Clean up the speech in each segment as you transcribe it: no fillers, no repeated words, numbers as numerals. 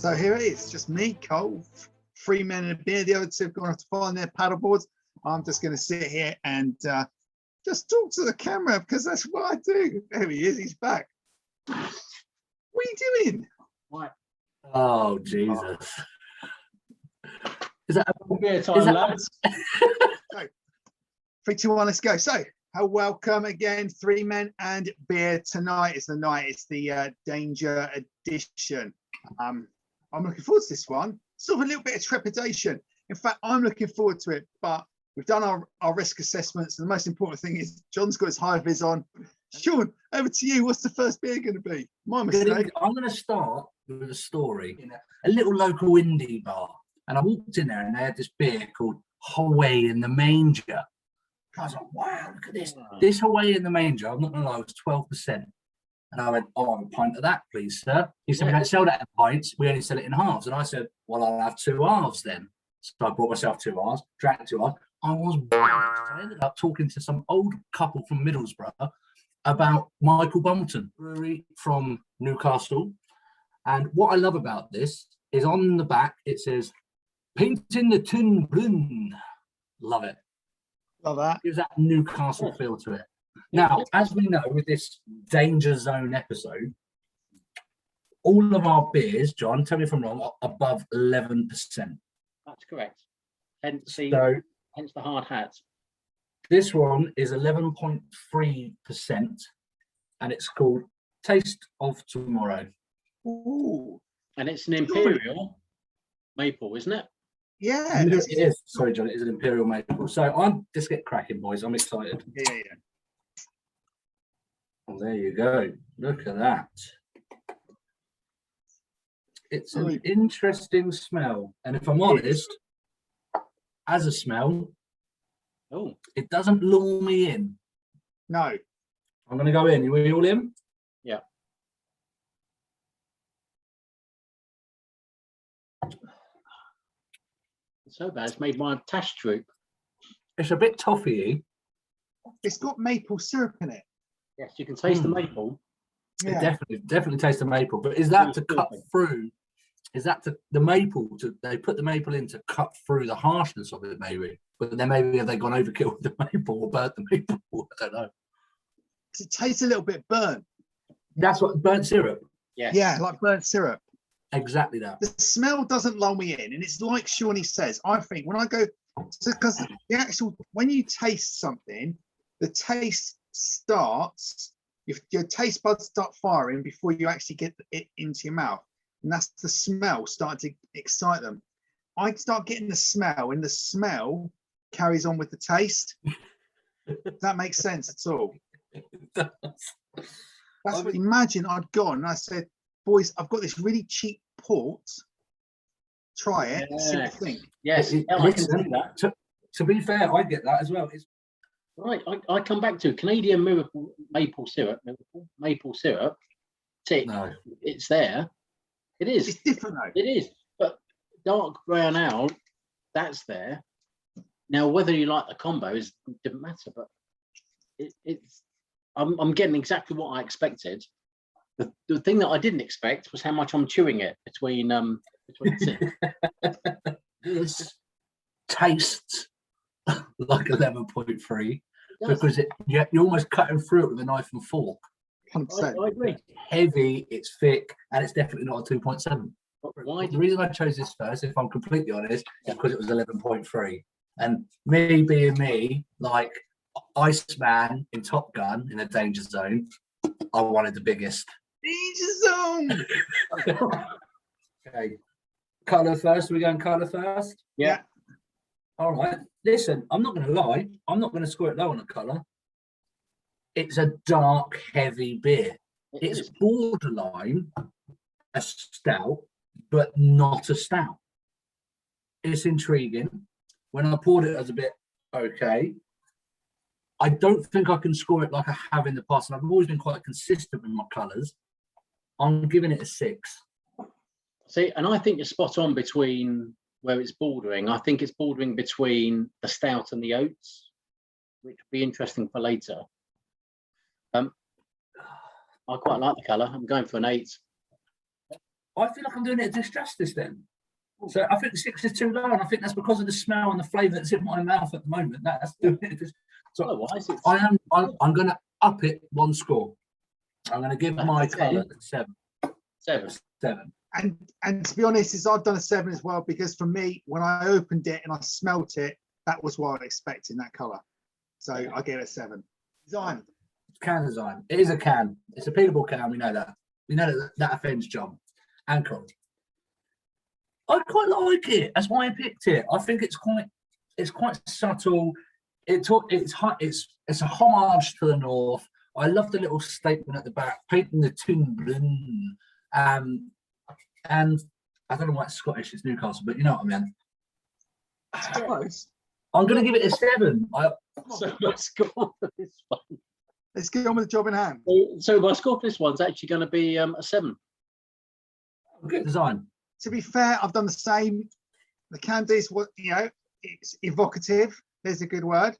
So here it is, just me, Cole, 3 men and a beer. The other two have gone off to find their paddle boards. I'm just going to sit here and just talk to the camera because that's what I do. There he is, he's back. What are you doing? What? Oh, Jesus. Is that a beer time, lads? So, 3, 2, 1, let's go. So, welcome again, 3 men and beer. Tonight is the night. It's the Danger edition. I'm looking forward to this one. Sort of a little bit of trepidation. In fact, I'm looking forward to it, but we've done our risk assessments. And the most important thing is John's got his high vis on. Sean, over to you. What's the first beer going to be? My mistake. I'm going to start with a story in a little local indie bar. And I walked in there and they had this beer called Hawaii in the Manger. I was like, wow, look at this. This Hawaii in the Manger, I'm not going to lie, it was 12%. And I went, oh, I'll have a pint of that, please, sir. He said, we don't sell that in pints. We only sell it in halves. And I said, well, I'll have 2 halves then. So I bought myself 2 halves, drank 2 halves. I was buzzed. I ended up talking to some old couple from Middlesbrough about Michael Bolton Brewery from Newcastle. And what I love about this is on the back, it says, painting the tin blue. Love it. Love that. Gives that Newcastle feel to it. Now, as we know, with this Danger Zone episode, all of our beers, John, tell me if I'm wrong, are above 11%. That's correct. Hence the hard hat. This one is 11.3%, and it's called Taste of Tomorrow. Ooh. And it's an Imperial maple, isn't it? Yeah, it is. Sorry, John, it is an Imperial maple. So I'm just get cracking, boys. I'm excited. Yeah. Well, there you go. Look at that. It's an interesting smell. And if I'm honest, as a smell, it doesn't lure me in. No. I'm going to go in. You all in? Yeah. It's so bad. It's made my tash droop. It's a bit toffee-y. It's got maple syrup in it. Yes, you can taste the maple. Yeah. It definitely tastes the maple. But is that to cut through? Is that the maple? They put the maple in to cut through the harshness of it, maybe? But then maybe have they gone overkill with the maple or burnt the maple? I don't know. It tastes a little bit burnt. That's what burnt syrup. Yeah. Yeah, like burnt syrup. Exactly that. The smell doesn't lull me in, and it's like Shawnee says. I think when I go, because the actual when you taste something, the taste starts. Your taste buds start firing before you actually get it into your mouth, and that's the smell starting to excite them. I start getting the smell, and the smell carries on with the taste. Does that make sense at all? That's what. Imagine I'd gone and I said, boys, I've got this really cheap port. Try it. See what you think. Yes, I can see that. To be fair, I get that as well. It's right. I come back to Canadian maple syrup. Tick. No. It's there. It is. It's different though. It is. But dark brown ale, that's there. Now, whether you like the combo doesn't matter. But it's. I'm getting exactly what I expected. The thing that I didn't expect was how much I'm chewing it between This tastes like 11.3 because you're almost cutting through it with a knife and fork. 100%. I agree. It's heavy, it's thick, and it's definitely not a 2.7. The reason I chose this first, if I'm completely honest, is because it was 11.3. And me being me, like Iceman in Top Gun in a Danger Zone, I wanted the biggest. Danger Zone! Okay. Colour first. Are we going colour first? Yeah. All right. Listen, I'm not going to lie. I'm not going to score it low on the colour. It's a dark, heavy beer. It's borderline a stout, but not a stout. It's intriguing. When I poured it, I was a bit okay. I don't think I can score it like I have in the past, and I've always been quite consistent with my colours. I'm giving it a 6. See, and I think you're spot on between where it's bordering. I think it's bordering between the stout and the oats, which will be interesting for later. I quite like the colour. I'm going for an 8. I feel like I'm doing it a disjustice then. So I think the 6 is too low, and I think that's because of the smell and the flavour that's in my mouth at the moment. That's doing it. So Otherwise, it's I'm going to up it 1 score. I'm going to give my colour 7. 7. 7. And to be honest, is I've done a 7 as well, because for me, when I opened it and I smelt it, that was what I expected in that colour. So I gave it a 7. Design. Can design. It is a can. It's a peelable can. We know that. We know that offends John and Carl. I quite like it. That's why I picked it. I think it's quite subtle. It's a homage to the North. I love the little statement at the back, painting the Tunblin. And I don't know why it's Scottish. It's Newcastle, but you know what I mean. It's close. I'm going to give it a 7. So my score for this one. Let's get on with the job in hand. So my score for this one's actually going to be a 7. Good design. To be fair, I've done the same. The candy's what it's evocative. There's a good word.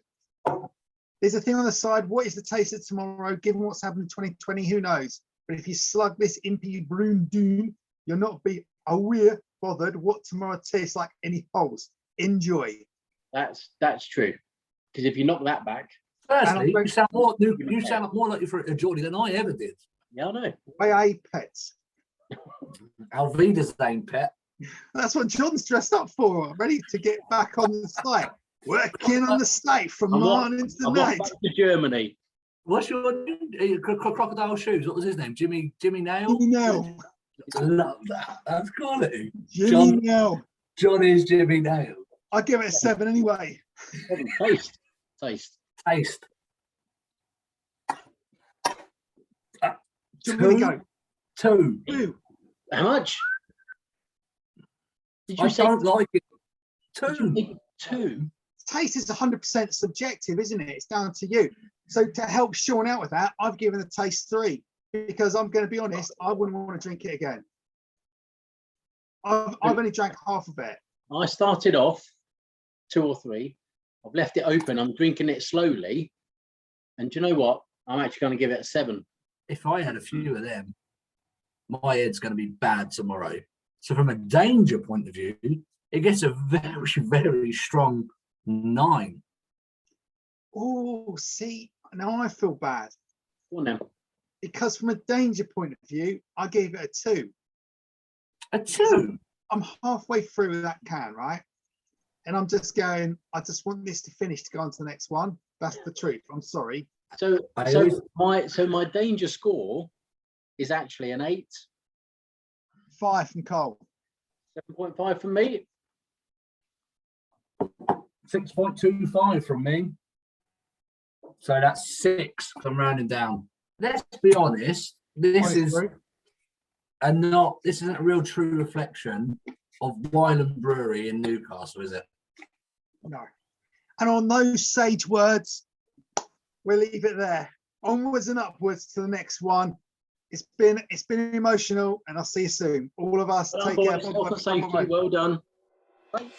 There's a thing on the side. What is the taste of tomorrow? Given what's happened in 2020, who knows? But if you slug this Imperial Brew Doom, you'll not be aware bothered what tomorrow tastes like any holes. Enjoy. That's true. Because if you knock that back, firstly, you sound more like you're a Geordie than I ever did. Yeah, I know. AA pets. Alvida's name pet. That's what John's dressed up for. I'm ready to get back on the site. Working on the site from morning to night. Back to Germany. What's your crocodile shoes? What was his name? Jimmy Nail? Jimmy Nail. I love that. That's quality. Jimmy Nail. John is Jimmy Nail. I give it a 7 anyway. Taste. Do you want me to go? 2. How much? I don't like it. 2. 2. Taste is 100% subjective, isn't it? It's down to you. So to help Sean out with that, I've given the taste 3, because I'm going to be honest, I wouldn't want to drink it again. I've only drank half of it. I started off 2 or 3. I've left it open. I'm drinking it slowly. And do you know what? I'm actually going to give it a 7. If I had a few of them, my head's going to be bad tomorrow. So from a danger point of view, it gets a very, very strong 9. Oh, see, now I feel bad. Go on then. Because from a danger point of view, I gave it a 2. A 2? I'm halfway through that can, right? And I'm just going, I just want this to finish to go on to the next one. That's the truth. I'm sorry. So my danger score is actually an 8. 5 from Cole. 7.5 from me. 6.25 from me. So that's 6. I'm rounding down. Let's be honest. This isn't a real true reflection of Wylem Brewery in Newcastle, is it? No. And on those sage words, we'll leave it there. Onwards and upwards to the next one. It's been emotional, and I'll see you soon. All of us, take care. Well done. Bye.